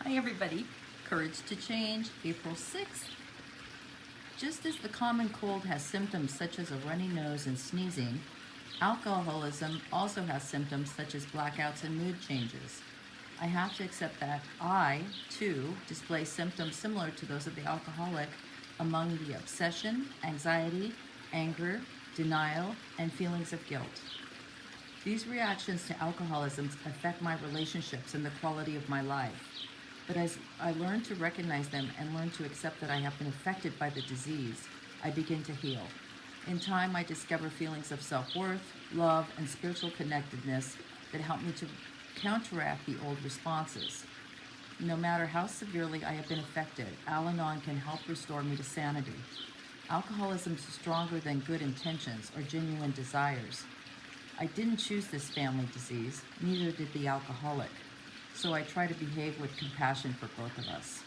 Hi everybody, Courage to Change, April 6th. Just as the common cold has symptoms such as a runny nose and sneezing, alcoholism also has symptoms such as blackouts and mood changes. I have to accept that I, too, display symptoms similar to those of the alcoholic among the obsession, anxiety, anger, denial, and feelings of guilt. These reactions to alcoholism affect my relationships and the quality of my life. But as I learn to recognize them and learn to accept that I have been affected by the disease, I begin to heal. In time, I discover feelings of self-worth, love, and spiritual connectedness that help me to counteract the old responses. No matter how severely I have been affected, Al-Anon can help restore me to sanity. Alcoholism is stronger than good intentions or genuine desires. I didn't choose this family disease, neither did the alcoholic. So I try to behave with compassion for both of us.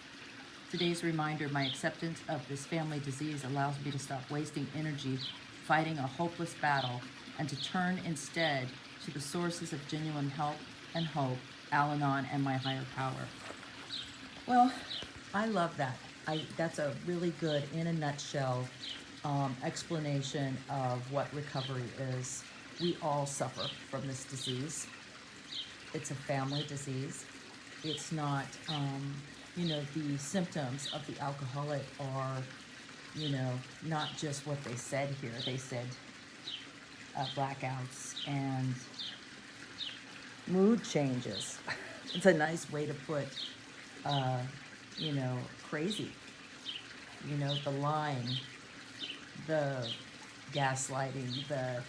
Today's reminder, my acceptance of this family disease allows me to stop wasting energy fighting a hopeless battle and to turn instead to the sources of genuine help and hope, Al-Anon and my higher power. Well, I love that. That's a really good, in a nutshell, explanation of what recovery is. We all suffer from this disease. It's a family disease. It's not, the symptoms of the alcoholic are, not just what they said here. They said blackouts and mood changes. It's a nice way to put, crazy. The lying, the gaslighting, the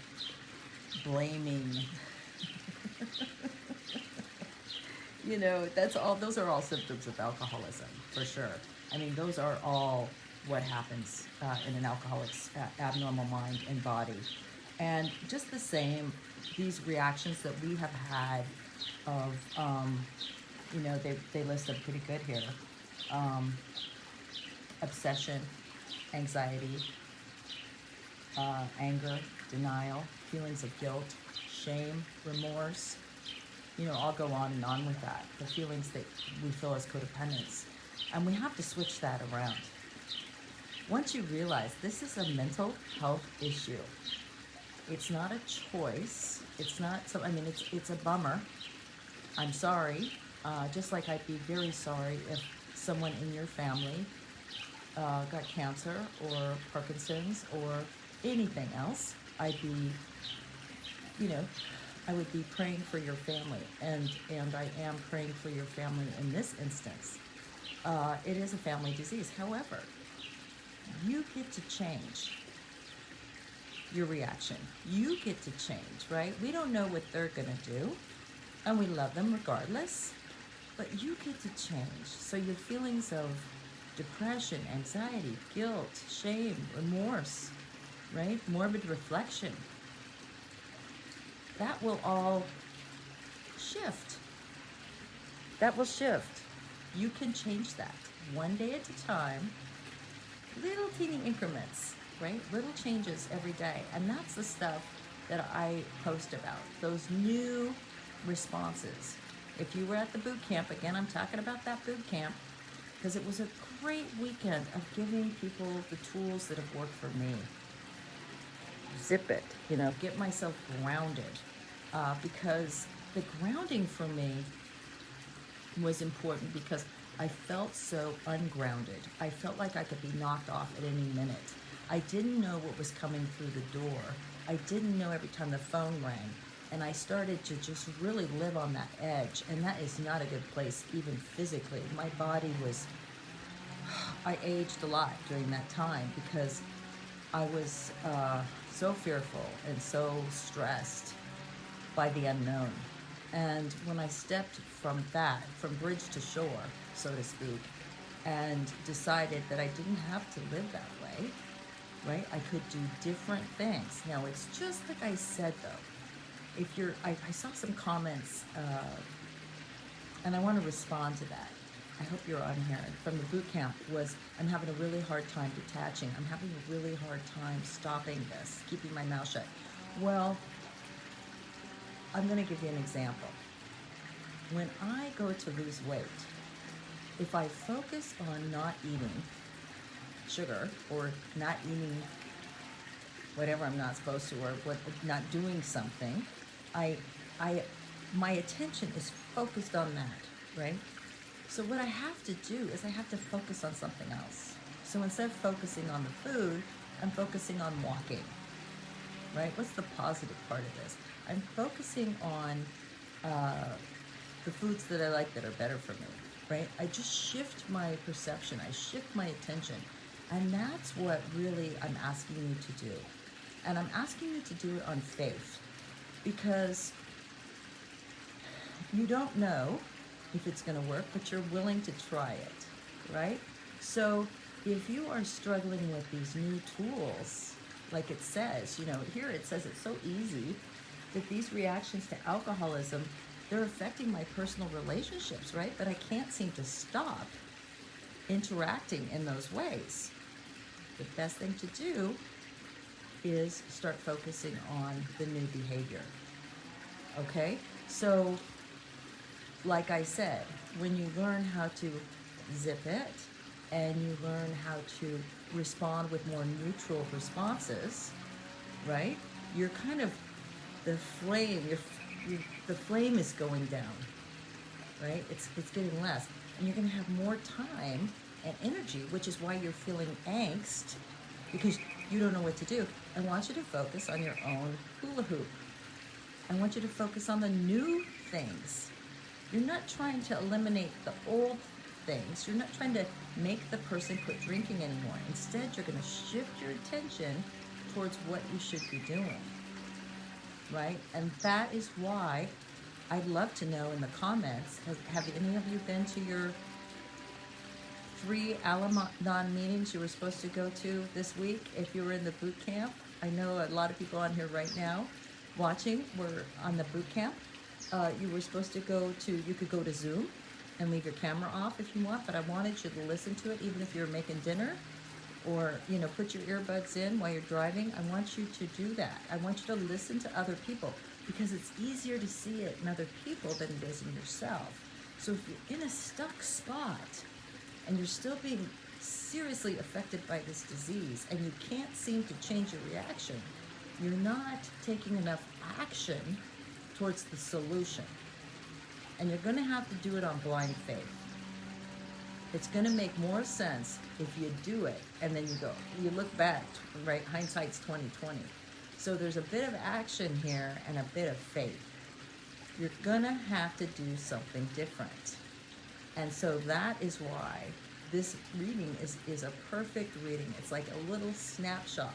blaming. Those are all symptoms of alcoholism, for sure. I mean, those are all what happens in an alcoholic's abnormal mind and body. And just the same, these reactions that we have had of, they list them pretty good here. Obsession, anxiety, anger, denial, feelings of guilt, shame, remorse. I'll go on and on with that. The feelings that we feel as codependents. And we have to switch that around. Once you realize this is a mental health issue, it's not a choice. It's not, it's a bummer. I'm sorry. Just like I'd be very sorry if someone in your family got cancer or Parkinson's or anything else. I'd be, I would be praying for your family, and I am praying for your family in this instance. It is a family disease. However, you get to change your reaction. You get to change, right? We don't know what they're going to do, and we love them regardless, but you get to change. So your feelings of depression, anxiety, guilt, shame, remorse, right? Morbid reflection, that will all shift. That will shift. You can change that one day at a time, little teeny increments, right? Little changes every day. And that's the stuff that I post about, those new responses. If you were at the boot camp, again, I'm talking about that boot camp, because it was a great weekend of giving people the tools that have worked for me. Zip it, get myself grounded, because the grounding for me was important because I felt so ungrounded. I felt like I could be knocked off at any minute. I didn't know what was coming through the door. I didn't know every time the phone rang. And I started to just really live on that edge. And that is not a good place, even physically. My body was, I aged a lot during that time because I was so fearful and so stressed by the unknown. And when I stepped from that, from bridge to shore, so to speak, and decided that I didn't have to live that way, right? I could do different things. Now, it's just like I said, though. If you're, I saw some comments, and I want to respond to that. I hope you're on here. From the boot camp was, I'm having a really hard time detaching. I'm having a really hard time stopping this, keeping my mouth shut. Well, I'm going to give you an example. When I go to lose weight, if I focus on not eating sugar or not eating whatever I'm not supposed to, or not doing something, I, my attention is focused on that, right? So what I have to do is I have to focus on something else. So instead of focusing on the food, I'm focusing on walking, right? What's the positive part of this? I'm focusing on the foods that I like that are better for me, right? I just shift my perception, I shift my attention, and that's what really I'm asking you to do. And I'm asking you to do it on faith, because you don't know if it's going to work, but you're willing to try it, right? So if you are struggling with these new tools, like it says, here it says it's so easy that these reactions to alcoholism, they're affecting my personal relationships, right? But I can't seem to stop interacting in those ways. The best thing to do is start focusing on the new behavior. Okay? So, like I said, when you learn how to zip it and you learn how to respond with more neutral responses, right? You're kind of, the flame is going down, right? It's getting less. And you're going to have more time and energy, which is why you're feeling angst, because you don't know what to do. I want you to focus on your own hula hoop. I want you to focus on the new things. You're not trying to eliminate the old things. You're not trying to make the person quit drinking anymore. Instead, you're going to shift your attention towards what you should be doing, right? And that is why I'd love to know in the comments, have any of you been to your 3 Al-Anon meetings you were supposed to go to this week if you were in the boot camp? I know a lot of people on here right now watching were on the boot camp. You were supposed to you could go to Zoom and leave your camera off if you want, but I wanted you to listen to it even if you're making dinner, or put your earbuds in while you're driving. I want you to do that. I want you to listen to other people, because it's easier to see it in other people than it is in yourself. So if you're in a stuck spot and you're still being seriously affected by this disease and you can't seem to change your reaction, you're not taking enough action towards the solution. And you're going to have to do it on blind faith. It's going to make more sense if you do it and then you look back, right? Hindsight's 20/20. So there's a bit of action here and a bit of faith. You're going to have to do something different. And so that is why this reading is a perfect reading. It's like a little snapshot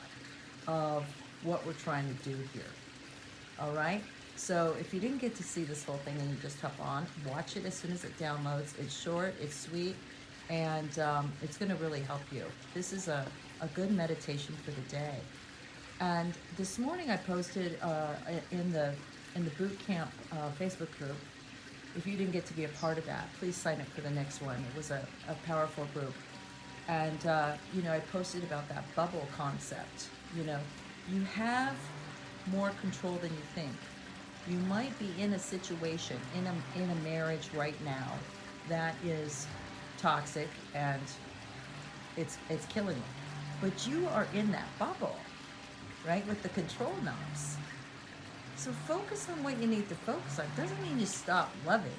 of what we're trying to do here. All right? So if you didn't get to see this whole thing and you just hop on, watch it as soon as it downloads. It's short, it's sweet, and it's going to really help you. This is a good meditation for the day. And this morning I posted in the boot camp Facebook group. If you didn't get to be a part of that, please sign up for the next one. It was a powerful group. And, I posted about that bubble concept. You have more control than you think. You might be in a situation, in a marriage right now that is toxic and it's killing you. But you are in that bubble, right, with the control knobs. So focus on what you need to focus on. Doesn't mean you stop loving.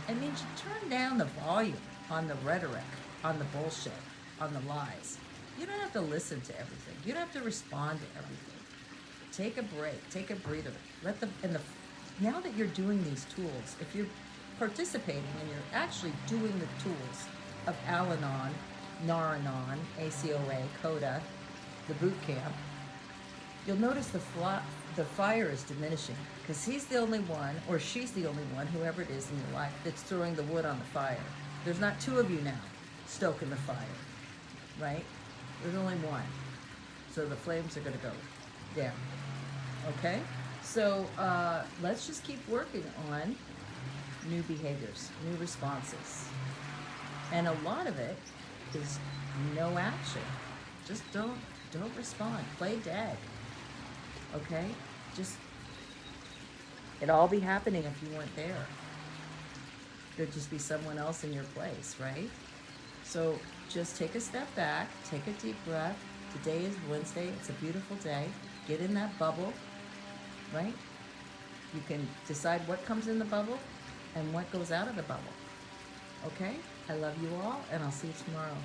It means you turn down the volume on the rhetoric, on the bullshit, on the lies. You don't have to listen to everything. You don't have to respond to everything. Take a break, take a breather. Now that you're doing these tools, if you're participating and you're actually doing the tools of Al-Anon, Nar-Anon, ACOA, CODA, the boot camp, you'll notice the fire is diminishing, because he's the only one, or she's the only one, whoever it is in your life, that's throwing the wood on the fire. There's not 2 of you now stoking the fire, right? There's only one. So the flames are going to go down. Okay? So let's just keep working on new behaviors, new responses. And a lot of it is no action. Just don't respond. Play dead. Okay? It'd all be happening if you weren't there. there'd just be someone else in your place, right? So just take a step back, take a deep breath. Today is Wednesday. It's a beautiful day. Get in that bubble, right? You can decide what comes in the bubble and what goes out of the bubble. Okay? I love you all, and I'll see you tomorrow.